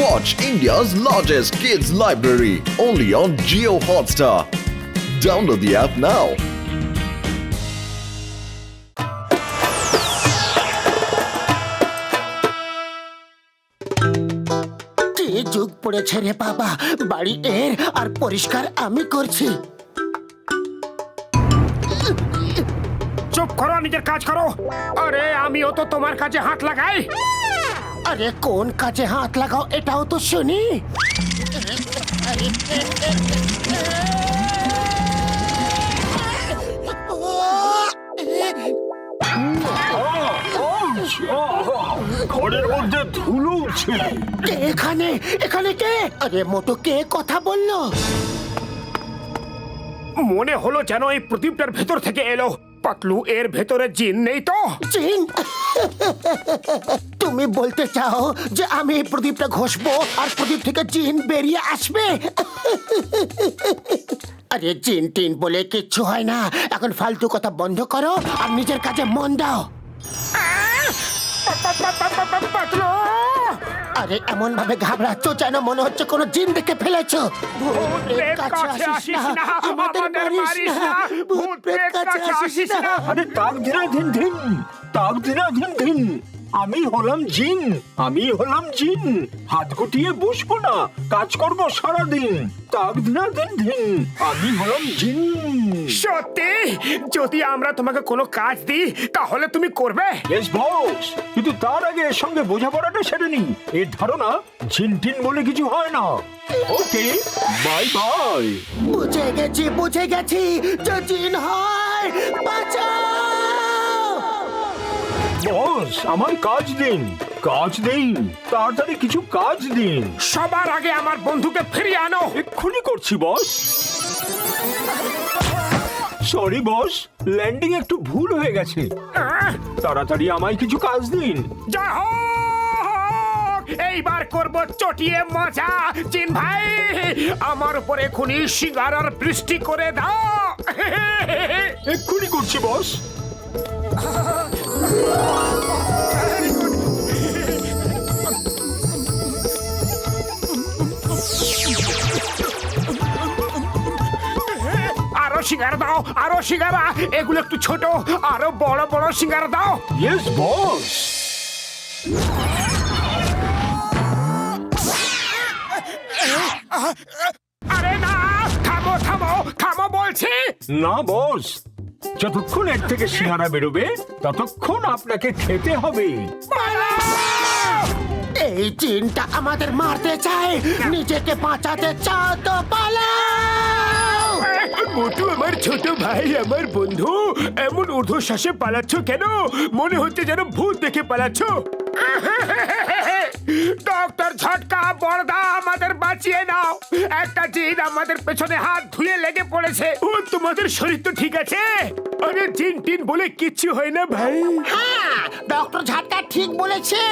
Watch India's largest kids library only on Jio Hotstar. Download the app now. কি যুগ পড়েছে রে বাবা, বাড়ি এর আর পরিষ্কার আমি করছি। চুপ করো, নিজের কাজ করো। আরে আমিও তো তোমার কাজে হাত লাগাই। আরে কোন কাজে হাত লাগাও এটাও তো শুনি। ঘরের মধ্যে ধুলো উঠছে। কে এখানে? এখানে কে? আরে মোটো কে কথা বললো? মনে হলো যেন এই প্রদীপটার ভেতর থেকে এলো। পাতলু, এর ভেতরে জিন নেই তো? জিন? তুমি বলতে চাও যে আমি এই প্রদীপটা ঘষবো আর প্রদীপ থেকে জিন বেরিয়ে আসবে? আরে জিন টিন বলে কিচ্ছু হয় না। এখন ফালতু কথা বন্ধ করো আর নিজের কাজে মন দাও। পাতলু, আরে এমন ভাবে ঘাবড়াচ্ছ যেন মনে হচ্ছে কোনো জিন দেখে ফেলেছো। ভূত প্রেত কাছে আসিস না, আমাদের মারিস না। ভূত প্রেত কাছে আসিস না। আরে তাক দিনা ধিন ধিন, তাক দিনা ধিন ধিন। আমি হলাম জিন, আমি হলাম জিন। হাত গুটিয়ে বসবো না, কাজ করবো সারাদিন। তাক দিনা ধিন ধিন, আমি হলাম জিন। সত্যি? যদি আমরা তোমাকে কোনো কাজ দিই তাহলে তুমি করবে? ইয়েস বস, কিন্তু তার আগে এর সঙ্গে বোঝাপড়াটা সেরে নি। এর ধারণা জিন টিন বলে কিছু হয় না। ওকে, বাই বাই। বুঝে গেছি যে জিন হয়। বাঁচাও! বস, আমার কাজ দিন, কাজ দিন, তাড়াতাড়ি কিছু কাজ দিন। সবার আগে আমার বন্ধুকে ফিরিয়ে আনো। এক্ষুনি করছি বস। সরি বস, ল্যান্ডিং একটু ভুল হয়ে গেছে। তাড়াতাড়ি আমায় কিছু কাজ দিন। যা হোক, এইবার করব চটিয়ে মজা। জিন ভাই, আমার উপরে খুনি সিঙ্গারার বৃষ্টি করে দাও। এক্ষুনি করছি বস। আরো সিঙ্গারা দাও, আরো সিঙ্গারা। এগুলো একটু ছোট, আরো বড় বড় সিঙ্গারা দাও। Yes boss. আরে না, থামো থামো থামো বলছি। না বস, যতক্ষণ এর থেকে সিঙ্গারা বেরোবে ততক্ষণ আপনাকে খেতে হবে। এই জিনটা আমাদের মারতে চায়। নিজেকে বাঁচাতে চাও তো পালাও। মোটু আমার ছোট ভাই, আমার বন্ধু, এমন ঊর্ধ্বশ্বাসে পালাচ্ছ কেন? মনে হচ্ছে যেন ভূত দেখে পালাচ্ছ। ডক্টর ঝটকা, বড়দা, আমাদের বাঁচিয়ে নাও। একটা জিন আমাদের পেছনে হাত ধুয়ে লেগে পড়েছে। ও, তোমাদের শরীর তো ঠিক আছে? আরে জিন টিন বলে কিচ্ছু হয় না ভাই। হ্যাঁ, ডক্টর ঝাটকা ঠিক বলেছে।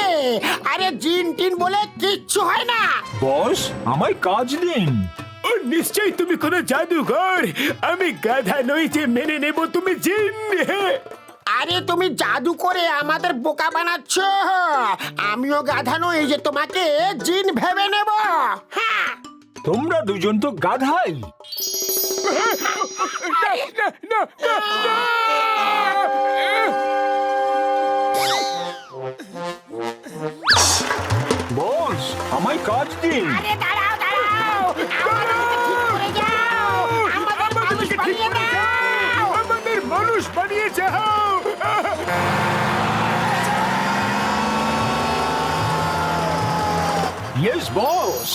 আরে জিন টিন বলে কিচ্ছু হয় না। বস, আমায় কাজ দিন। ও নিশ্চয়ই তুমি কোনো জাদুঘর। আমি গাধা নই যে মেনে নেব তুমি জিন। আরে তুমি জাদু করে আমাদের বোকা বানাচ্ছ। আমিও গাধা নই যে তোমাকে জিন ভেবে নেব। হ্যাঁ, তোমরা দুজন তো গাধাই। বস, আমায় কাজ দিন। আরে দাঁড়াও দাঁড়াও, আমাদের যাও, আমাদের মানুষ বানিয়ে দাও। আমাদের মানুষ বানিয়ে যাও। Yes boss.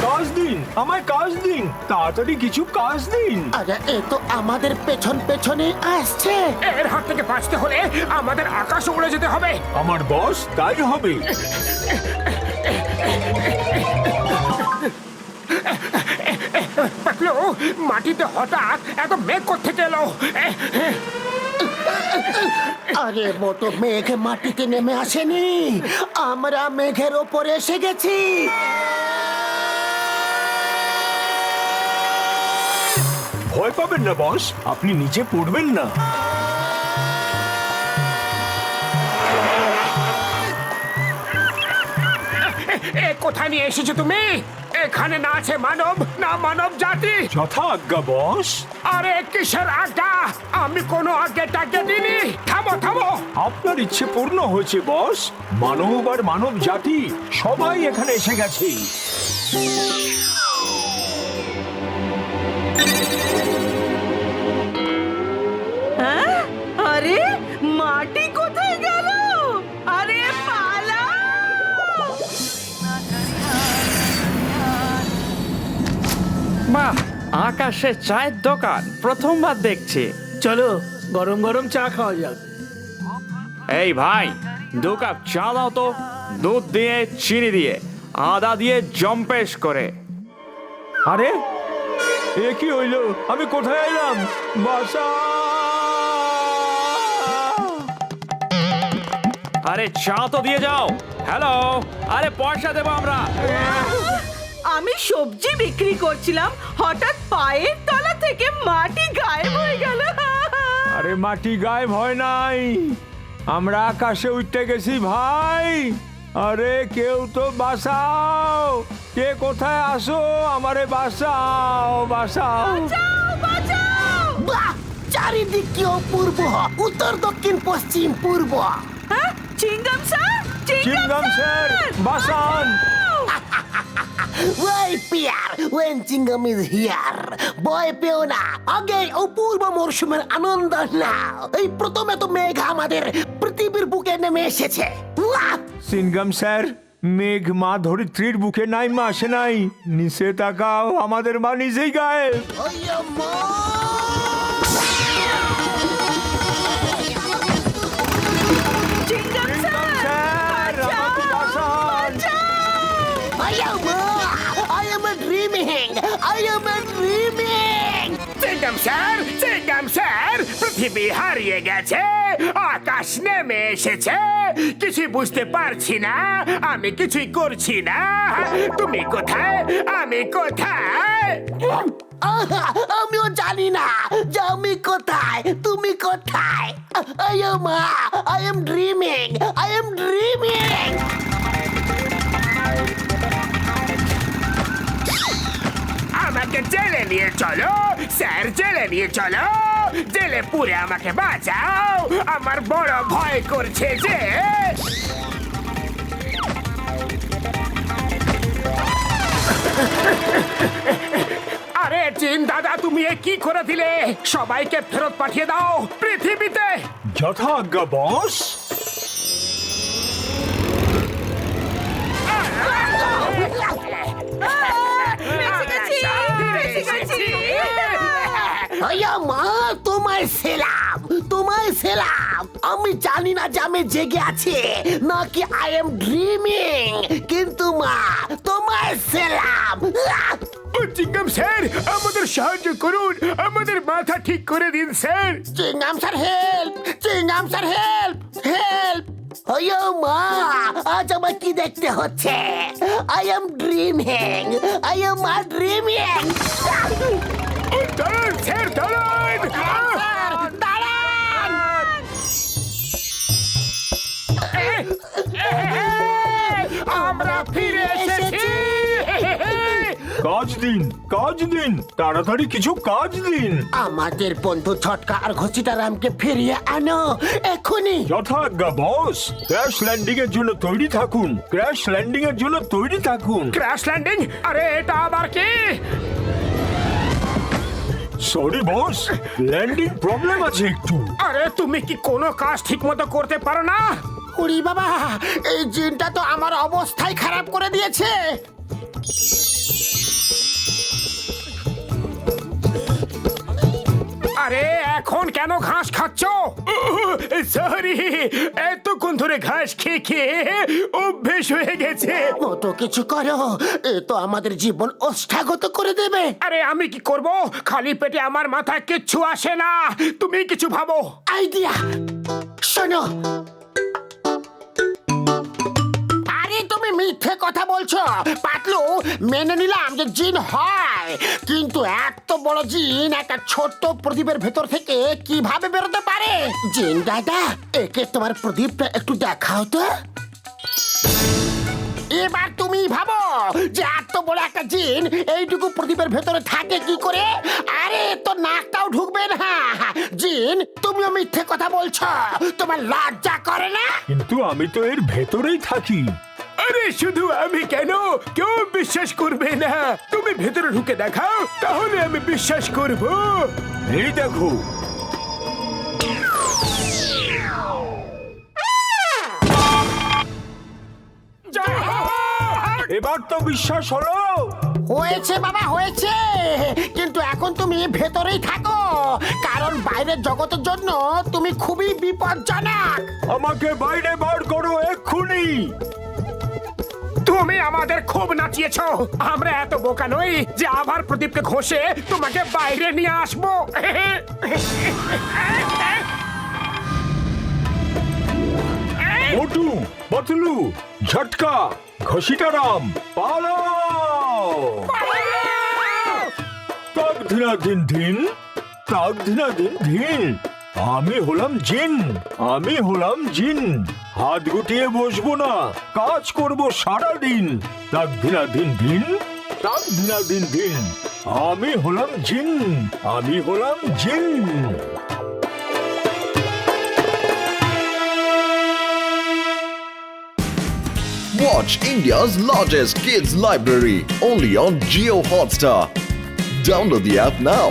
কাজ দিন, আমায় কাজ দিন, তাড়াতাড়ি কিছু কাজ দিন। আরে এ তো আমাদের পেছন পেছনে আসছে। এর হাত থেকে বাঁচতে হলে আমাদের আকাশে উড়ে যেতে হবে। আমার বস তাই হবে। পাতলু, মাটিতে হঠাৎ এত মেঘ কোত্থেকে এলো? আরে মোটো মেঘ মাটিতে নেমে আসেনি, আমরা মেঘের ওপরে এসে গেছি। ভয় পাবেন না বস, আপনি নিচে পড়বেন না। এ কোথায় নিয়ে এসেছো তুমি? এখানে না আছে মানব, না মানব জাতি। যথা আজ্ঞা বস। আরে কিসের আজ্ঞা? আমি কোনো আজ্ঞা টাজ্ঞা দিইনি। থামো থামো। আপনার ইচ্ছে পূর্ণ হয়েছে বস। মানব আর মানব জাতি সবাই এখানে এসে গেছে। হ্যাঁ? আরে মাটি কোথায় গেল? আরে পালাও! বাহ, আকাশে চায়ের দোকান প্রথমবার দেখছি। চলো গরম গরম চা খাওয়া যাক। এই ভাই, 2 কাপ চা দাও তো, দুধ দিয়ে, চিনি দিয়ে, আদা দিয়ে জম্পেশ করে। আরে এ কি হইল? আমি কোথায় এলাম? বাসা! আরে চা তো দিয়ে যাও। হ্যালো, আরে পয়সা দেবো আমরা। আমি সবজি বিক্রি করছিলাম, হঠাৎ পায়ের তলা থেকে মাটি গায়েব হয়ে গেল। আরে মাটি গায়েব হয় নাই, আমরা আকাশে উঠতে গেছি ভাই। আরে কেউ তো বাঁচাও, কে কোথায় আসো, আমারে বাঁচাও, বাঁচাও। বাঁচাও, বাঁচাও! বাহ, চারিদিক কি অপূর্ব, উত্তর দক্ষিণ পশ্চিম পূর্ব। হ্যাঁ? চিংগাম স্যার, চিংগাম স্যার, বাঁচান। ওই পিয়ার, when চিংগাম is here, ভয় পেও না, আগে অপূর্ব মরশুমের আনন্দ নাও। এই প্রথমে তো মেঘ আমাদের পৃথিবীর বুকে নেমে এসেছে। ওয়াহ! চিংগাম স্যার, মেঘ মা ধরিত্রীর বুকে নাই মা আসে নাই, নিচে তাকাও, আমাদের মা নিজেই গায়েব। ওই মা! চিংগাম স্যার, আমাকে বাঁচান। I am dreaming. I am dreaming. চিংগাম স্যার, পৃথিবী হারিয়ে গেছে, আকাশ নেমে এসেছে, কিছু বুঝতে পারছি না, আমি কিছুই করছি না। তুমি কোথায়? আমি কোথায়? আমিও জানি না যে আমি কোথায়, তুমি কোথায়। I am dreaming. I am dreaming. আমাকে জেলে নিয়ে চলো স্যার, জেলে নিয়ে চলো, জেলে পুরে আমাকে বাঁচাও, আমার বড় ভয় করছে যে। আরে চিন দাদা, তুমি এ কি করে দিলে? সবাইকে ফেরত পাঠিয়ে দাও পৃথিবীতে। যথা আজ্ঞা বস। মা, তোমায় সেলাম, তোমায় সেলাম। আমি জানি না যে আমি জেগে আছি নাকি আই এম ড্রিমিং, কিন্তু মা তোমায় সেলাম। চিংগাম স্যার, আমাদের সাহায্য করুন, আমাদের মাথা ঠিক করে দিন স্যার। চিংগাম স্যার হেল্প, চিংগাম স্যার হেল্প, হেল্প। ওয়ো মা, আজ আমার কি দেখতে হচ্ছে? I am dreaming, I am dreaming. দাঁড়ান স্যার, দাঁড়ান। আমরা ফিরে এসেছি। কাজ দিন, কাজ দিন, তাড়াতাড়ি কিছু কাজ দিন। আমাদের বন্ধু ছটকা আর ঘসিটারামকে ফিরিয়ে আনো এখনই। যথা আজ্ঞা বস। ক্র্যাশ ল্যান্ডিং এর জন্য তৈরি থাকুন, ক্র্যাশ ল্যান্ডিং এর জন্য তৈরি থাকুন। Crash landing? আরে এটা আবার কি? সরি বস, ল্যান্ডিং প্রবলেম আছে একটু। আরে তুমি কি কোনো কাজ ঠিক মতো করতে পারো না? উড়ি বাবা, এই জিনটা তো আমার অবস্থাই খারাপ করে দিয়েছে। আরে এখন কেন ঘাস খাচ্ছ? সরি, এতক্ষণ ধরে ঘাস খেয়ে খেয়ে অভ্যেস হয়ে গেছে। কত কিছু করো, এ তো আমাদের জীবন ওষ্ঠাগত করে দেবে। আরে আমি কি করব? খালি পেটে আমার মাথায় কিচ্ছু আসে না, তুমি কিছু ভাবো। আইডিয়া, শোনো। আরে তুমি মিথ্যে কথা বলছো পাতলু। মেনে নিলাম যে জিন হয়, কিন্তু এত বড় জিন একটা ছোট্ট প্রদীপের ভেতর থেকে কিভাবে বেরোতে পারে? জিন দাদা, একে তোমার প্রদীপটা একটু দেখাও তো। এবার তুমি ভাবো যে এত বড় একটা জিন এইটুকু প্রদীপের ভেতরে থাকে কি করে? আরে তো নাকটাও ঢুকবে না। জিন, তুমিও মিথ্যে কথা বলছো, তোমার লজ্জা করে না? কিন্তু আমি তো এর ভেতরেই থাকি। আরে শুধু আমি কেন, কেউ বিশ্বাস করবে না। তুমি ভেতরে ঢুকে দেখাও, তাহলে আমি বিশ্বাস করব। এই দেখো, এবার তো বিশ্বাস হলো। হয়েছে বাবা, হয়েছে। কিন্তু এখন তুমি ভেতরেই থাকো, কারণ বাইরের জগতের জন্য তুমি খুবই বিপজ্জনক। আমাকে বাইরে বার করো এক্ষুনি। তুমি আমাদের খুব নাচিয়েছো। আমরা এত বোকা নই যে আবার প্রদীপকে ঘষে তোমাকে বাইরে নিয়ে আসবো। মোটু, পাতলু, ঝটকা, ঘসিটারাম, পালাও! তাক ধিনা দিন ধিন, তাক ধিনা দিন ধিন। আমি হলাম জিন, আমি হলাম জিন। হাত গুটিয়ে বসবো না, কাজ করব সারা দিন। তাক ধিনা দিন ধিন, তাক ধিনা দিন ধিন। আমি হলাম জিন, আমি হলাম জিন। Watch India's largest kids library only on Geo Hotstar. Download the app now.